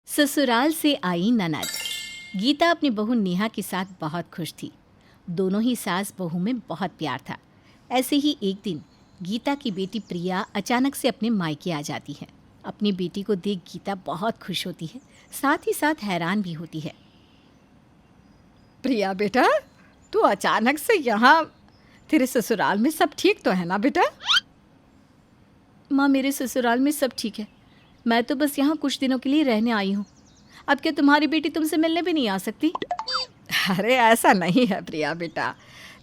ससुराल से आई ननद। गीता अपनी बहू नेहा के साथ बहुत खुश थी। दोनों ही सास बहू में बहुत प्यार था। ऐसे ही एक दिन गीता की बेटी प्रिया अचानक से अपने मायके आ जाती है। अपनी बेटी को देख गीता बहुत खुश होती है, साथ ही साथ हैरान भी होती है। प्रिया बेटा, तू अचानक से यहाँ, तेरे ससुराल में सब ठीक तो है ना बेटा? माँ, मेरे ससुराल में सब ठीक है। मैं तो बस यहाँ कुछ दिनों के लिए रहने आई हूँ। अब क्या तुम्हारी बेटी तुमसे मिलने भी नहीं आ सकती? अरे ऐसा नहीं है प्रिया बेटा,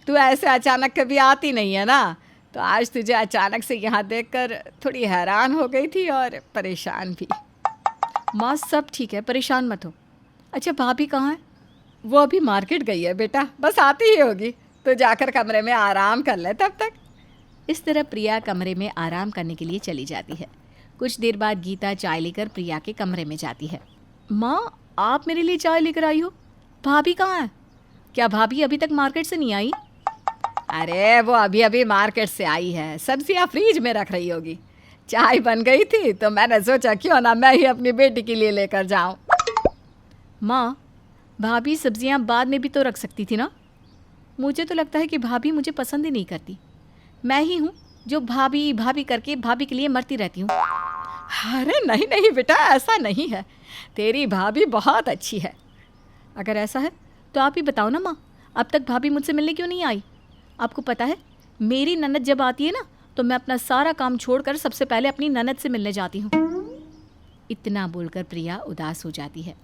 तू ऐसे अचानक कभी आती नहीं है ना, तो आज तुझे अचानक से यहाँ देखकर थोड़ी हैरान हो गई थी और परेशान भी। माँ, सब ठीक है, परेशान मत हो। अच्छा, भाभी कहाँ है? वो अभी मार्केट गई है बेटा, बस आती ही होगी। तो जाकर कमरे में आराम कर ले तब तक। इस तरह प्रिया कमरे में आराम करने के लिए चली जाती है। कुछ देर बाद गीता चाय लेकर प्रिया के कमरे में जाती है। माँ, आप मेरे लिए चाय लेकर आई हो? भाभी कहाँ है? क्या भाभी अभी तक मार्केट से नहीं आई? अरे वो अभी अभी मार्केट से आई है, सब्जियाँ फ्रीज में रख रही होगी। चाय बन गई थी तो मैंने सोचा क्यों ना मैं ही अपनी बेटी के लिए लेकर जाऊं। माँ, भाभी सब्जियाँ बाद में भी तो रख सकती थी ना? मुझे तो लगता है कि भाभी मुझे पसंद ही नहीं करती। मैं ही हूँ जो भाभी भाभी करके भाभी के लिए मरती रहती हूँ। अरे नहीं नहीं बेटा, ऐसा नहीं है, तेरी भाभी बहुत अच्छी है। अगर ऐसा है तो आप ही बताओ ना माँ, अब तक भाभी मुझसे मिलने क्यों नहीं आई? आपको पता है, मेरी ननद जब आती है ना तो मैं अपना सारा काम छोड़कर सबसे पहले अपनी ननद से मिलने जाती हूँ। इतना बोलकर प्रिया उदास हो जाती है।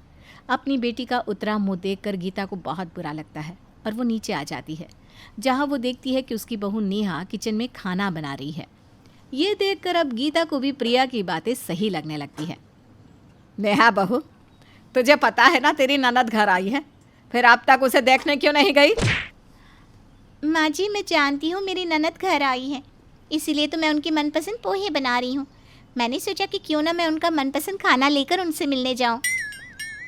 अपनी बेटी का उतरा मुँह देखकर गीता को बहुत बुरा लगता है और वो नीचे आ जाती है, जहाँ वो देखती है कि उसकी बहू नेहा किचन में खाना बना रही है। ये देखकर अब गीता को भी प्रिया की बातें सही लगने लगती है। नेहा बहू, तुझे पता है ना तेरी ननद घर आई है, फिर अब तक उसे देखने क्यों नहीं गई? माँ जी, मैं जानती हूँ मेरी ननद घर आई है, इसीलिए तो मैं उनकी मनपसंद पोहे बना रही हूँ। मैंने सोचा कि क्यों ना मैं उनका मनपसंद खाना लेकर उनसे मिलने जाऊँ।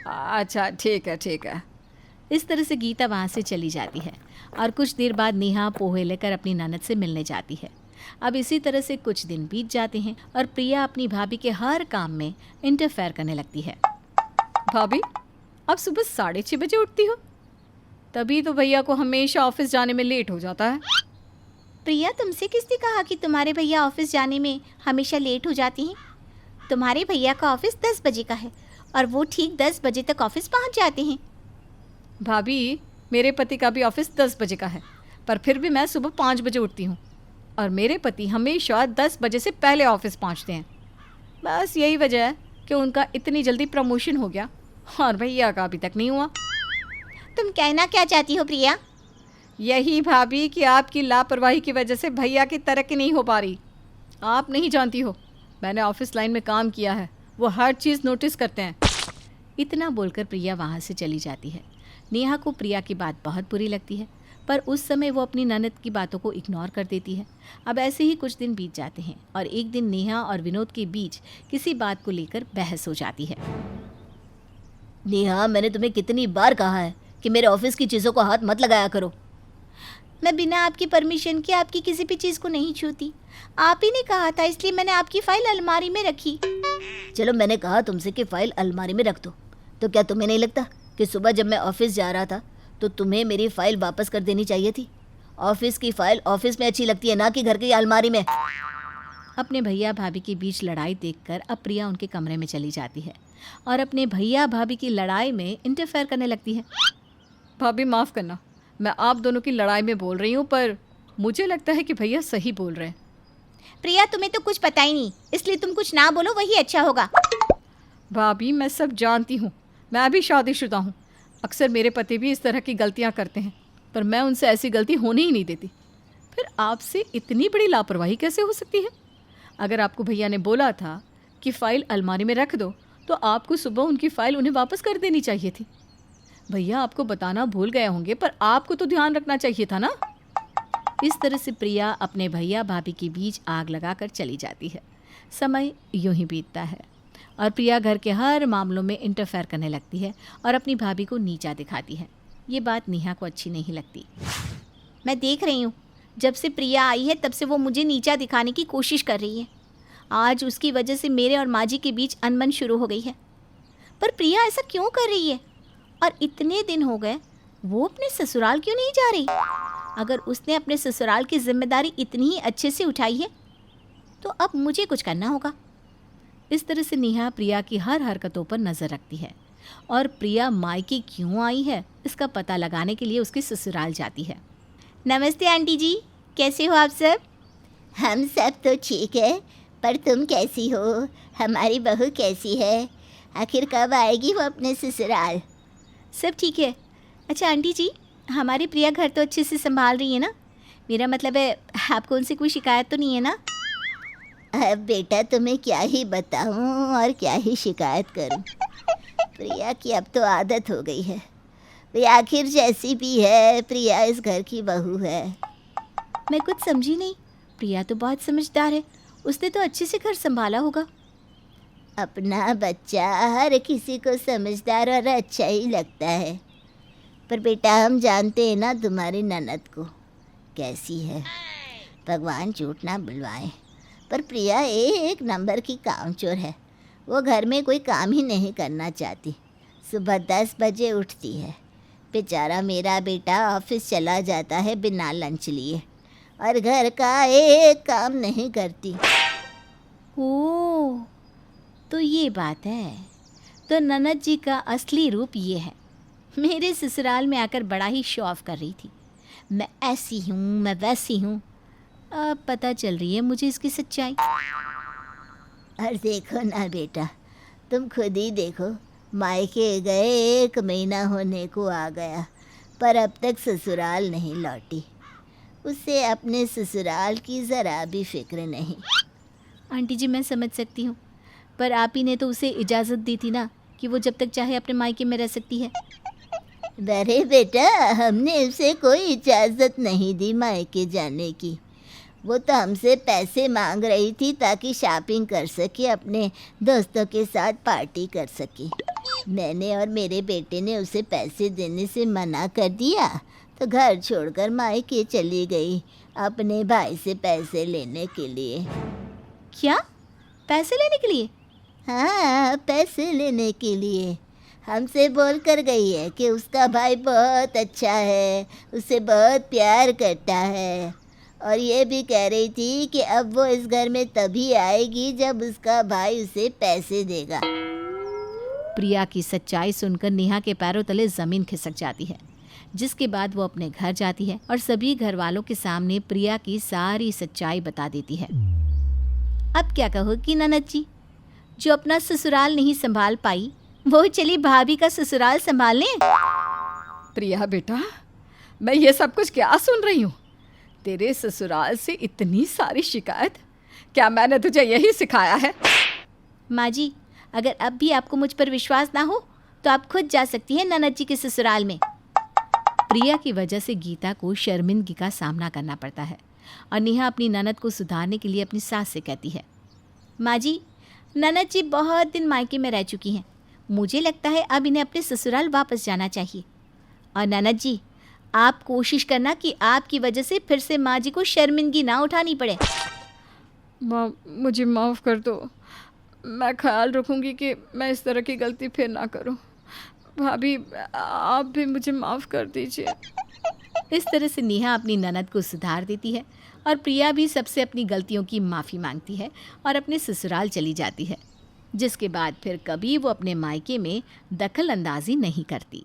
अच्छा ठीक है ठीक है। इस तरह से गीता वहाँ से चली जाती है और कुछ देर बाद नेहा पोहे लेकर अपनी ननद से मिलने जाती है। अब इसी तरह से कुछ दिन बीत जाते हैं और प्रिया अपनी भाभी के हर काम में इंटरफेयर करने लगती है। भाभी, अब सुबह 6:30 बजे उठती हो? तभी तो भैया को हमेशा ऑफिस जाने में लेट हो जाता है। प्रिया, तुमसे किसने कहा कि तुम्हारे भैया ऑफिस जाने में हमेशा लेट हो जाती हैं? तुम्हारे भैया का ऑफिस 10 बजे का है और वो ठीक 10 बजे तक ऑफिस पहुंच जाते हैं। भाभी, मेरे पति का भी ऑफिस 10 बजे का है, पर फिर भी मैं सुबह 5 बजे उठती हूँ और मेरे पति हमेशा 10 बजे से पहले ऑफिस पहुँचते हैं। बस यही वजह है कि उनका इतनी जल्दी प्रमोशन हो गया और भैया का अभी तक नहीं हुआ। तुम कहना क्या चाहती हो प्रिया? यही भाभी कि आपकी लापरवाही की वजह से भैया की तरक्की नहीं हो पा रही। आप नहीं जानती हो, मैंने ऑफिस लाइन में काम किया है, वो हर चीज़ नोटिस करते हैं। इतना बोलकर प्रिया वहाँ से चली जाती है। नेहा को प्रिया की बात बहुत बुरी लगती है, पर उस समय वो अपनी ननद की बातों को इग्नोर कर देती है। अब ऐसे ही कुछ दिन बीत जाते हैं और एक दिन नेहा और विनोद के बीच किसी बात को लेकर बहस हो जाती है। नेहा, मैंने तुम्हें कितनी बार कहा है कि मेरे ऑफिस की चीज़ों को हाथ मत लगाया करो। मैं बिना आपकी परमिशन के आपकी किसी भी चीज़ को नहीं छूती। आप ही ने कहा था, इसलिए मैंने आपकी फ़ाइल अलमारी में रखी। चलो, मैंने कहा तुमसे कि फ़ाइल अलमारी में रख दो, तो क्या तुम्हें नहीं लगता कि सुबह जब मैं ऑफिस जा रहा था तो तुम्हें मेरी फ़ाइल वापस कर देनी चाहिए थी? ऑफिस की फ़ाइल ऑफिस में अच्छी लगती है, ना कि घर की अलमारी में। अपने भैया भाभी के बीच लड़ाई देखकर अब प्रिया उनके कमरे में चली जाती है और अपने भैया भाभी की लड़ाई में इंटरफेयर करने लगती है। भाभी माफ़ करना, मैं आप दोनों की लड़ाई में बोल रही हूँ, पर मुझे लगता है कि भैया सही बोल रहे हैं। प्रिया, तुम्हें तो कुछ पता ही नहीं, इसलिए तुम कुछ ना बोलो, वही अच्छा होगा। भाभी, मैं सब जानती हूँ, मैं भी शादीशुदा हूँ। अक्सर मेरे पति भी इस तरह की गलतियाँ करते हैं, पर मैं उनसे ऐसी गलती होने ही नहीं देती। फिर आपसे इतनी बड़ी लापरवाही कैसे हो सकती है? अगर आपको भैया ने बोला था कि फ़ाइल अलमारी में रख दो, तो आपको सुबह उनकी फ़ाइल उन्हें वापस कर देनी चाहिए थी। भैया आपको बताना भूल गए होंगे, पर आपको तो ध्यान रखना चाहिए था ना। इस तरह से प्रिया अपने भैया भाभी के बीच आग लगाकर चली जाती है। समय यूं ही बीतता है और प्रिया घर के हर मामलों में इंटरफेयर करने लगती है और अपनी भाभी को नीचा दिखाती है। ये बात नेहा को अच्छी नहीं लगती। मैं देख रही हूँ, जब से प्रिया आई है तब से वो मुझे नीचा दिखाने की कोशिश कर रही है। आज उसकी वजह से मेरे और माँ जी के बीच अनबन शुरू हो गई है। पर प्रिया ऐसा क्यों कर रही है? और इतने दिन हो गए, वो अपने ससुराल क्यों नहीं जा रही? अगर उसने अपने ससुराल की जिम्मेदारी इतनी ही अच्छे से उठाई है तो अब मुझे कुछ करना होगा। इस तरह से नेहा प्रिया की हर हरकतों पर नज़र रखती है और प्रिया मायके क्यों आई है इसका पता लगाने के लिए उसके ससुराल जाती है। नमस्ते आंटी जी, कैसे हो आप सब? हम सब तो ठीक है, पर तुम कैसी हो? हमारी बहू कैसी है? आखिर कब आएगी वो अपने ससुराल? सब ठीक है। अच्छा आंटी जी, हमारी प्रिया घर तो अच्छे से संभाल रही है ना? मेरा मतलब है आपको उनसे कोई शिकायत तो नहीं है ना? अब बेटा तुम्हें क्या ही बताऊं और क्या ही शिकायत करूं। प्रिया की अब तो आदत हो गई है। वे आखिर जैसी भी है, प्रिया इस घर की बहू है। मैं कुछ समझी नहीं। प्रिया तो बहुत समझदार है, उसने तो अच्छे से घर संभाला होगा। अपना बच्चा हर किसी को समझदार और अच्छा ही लगता है, पर बेटा हम जानते हैं ना तुम्हारी ननद को कैसी है। भगवान झूठ ना बुलवाए, पर प्रिया एक नंबर की कामचोर है। वो घर में कोई काम ही नहीं करना चाहती। सुबह 10 बजे उठती है। बेचारा मेरा बेटा ऑफिस चला जाता है बिना लंच लिए, और घर का एक काम नहीं करती। ओह, तो ये बात है। तो ननद जी का असली रूप ये है। मेरे ससुराल में आकर बड़ा ही शो ऑफ कर रही थी, मैं ऐसी हूँ, मैं वैसी हूँ। अब पता चल रही है मुझे इसकी सच्चाई। और देखो ना बेटा, तुम खुद ही देखो, मायके गए 1 महीना होने को आ गया, पर अब तक ससुराल नहीं लौटी। उसे अपने ससुराल की ज़रा भी फिक्र नहीं। आंटी जी मैं समझ सकती हूँ, पर आप ही ने तो उसे इजाज़त दी थी ना कि वो जब तक चाहे अपने मायके में रह सकती है। अरे बेटा, हमने उसे कोई इजाज़त नहीं दी मायके जाने की। वो तो हमसे पैसे मांग रही थी ताकि शॉपिंग कर सके, अपने दोस्तों के साथ पार्टी कर सके। मैंने और मेरे बेटे ने उसे पैसे देने से मना कर दिया, तो घर छोड़कर मायके चली गई अपने भाई से पैसे लेने के लिए। क्या? पैसे लेने के लिए? हाँ, पैसे लेने के लिए। हमसे बोल कर गई है कि उसका भाई बहुत अच्छा है, उसे बहुत प्यार करता है, और ये भी कह रही थी कि अब वो इस घर में तभी आएगी जब उसका भाई उसे पैसे देगा। प्रिया की सच्चाई सुनकर नेहा के पैरों तले ज़मीन खिसक जाती है, जिसके बाद वो अपने घर जाती है और सभी घर वालों के सामने प्रिया की सारी सच्चाई बता देती है। अब क्या कहोगी ननद जी? जो अपना ससुराल नहीं संभाल पाई, वो चली भाभी का ससुराल संभालने। प्रिया बेटा, मैं ये सब कुछ क्या सुन रही हूँ? तेरे ससुराल से इतनी सारी शिकायत, क्या मैंने तुझे यही सिखाया है? माँ जी, अगर अब भी आपको मुझ पर विश्वास ना हो तो आप खुद जा सकती हैं ननद जी के ससुराल में। प्रिया की वजह से गीता को शर्मिंदगी का सामना करना पड़ता है और नेहा अपनी ननद को सुधारने के लिए अपनी सास से कहती है, माँ जी, ननद जी बहुत दिन मायके में रह चुकी हैं। मुझे लगता है अब इन्हें अपने ससुराल वापस जाना चाहिए। और ननद जी, आप कोशिश करना कि आपकी वजह से फिर से माँ जी को शर्मिंदगी ना उठानी पड़े। माँ, मुझे माफ़ कर दो। मैं ख्याल रखूँगी कि मैं इस तरह की गलती फिर ना करूँ। भाभी, आप भी मुझे माफ़ कर दीजिए। इस तरह से नेहा अपनी ननद को सुधार देती है और प्रिया भी सबसे अपनी गलतियों की माफ़ी मांगती है और अपने ससुराल चली जाती है, जिसके बाद फिर कभी वो अपने मायके में दखल अंदाजी नहीं करती।